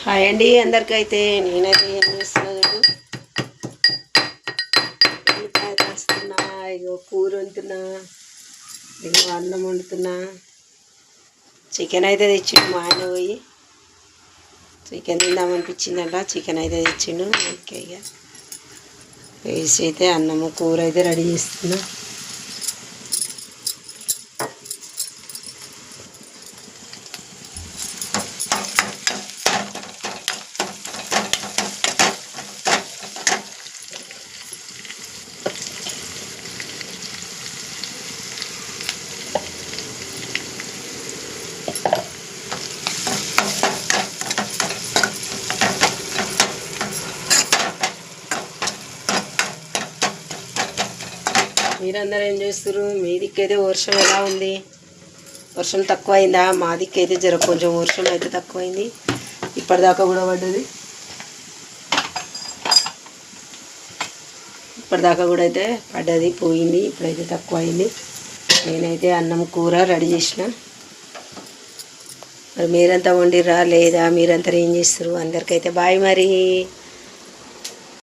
Hi అండి అందరికైతే నేనైతే ఏం చేస్తున్నా చూడు ఉల్లిపాయ కాస్తున్నా, ఇగో కూర వండుతున్నా, ఇగో అన్నం వండుతున్నా. చికెన్ అయితే తెచ్చిండు మా ఆయన పోయి, చికెన్ తిందామనిపించిందంట. చికెన్ అయితే తెచ్చిండు. ఓకే, ఇక వేసి అయితే అన్నము కూర అయితే రెడీ చేస్తున్నా. మీరందరూ ఏం చేస్తారు? మీ దిక్కైతే వర్షం ఎలా ఉంది? వర్షం తక్కువ అయిందా? మా దిక్కైతే కొంచెం వర్షం అయితే తక్కువైంది. ఇప్పటిదాకా కూడా పడ్డది. ఇప్పటిదాకా కూడా అయితే పడ్డది, పోయింది. ఇప్పుడైతే తక్కువ అయింది. నేనైతే అన్నం కూర రెడీ చేసిన. మరి మీరంతా వండిరా లేదా? మీరంతా ఏం చేస్తారు? అందరికైతే బాయ్ మరి.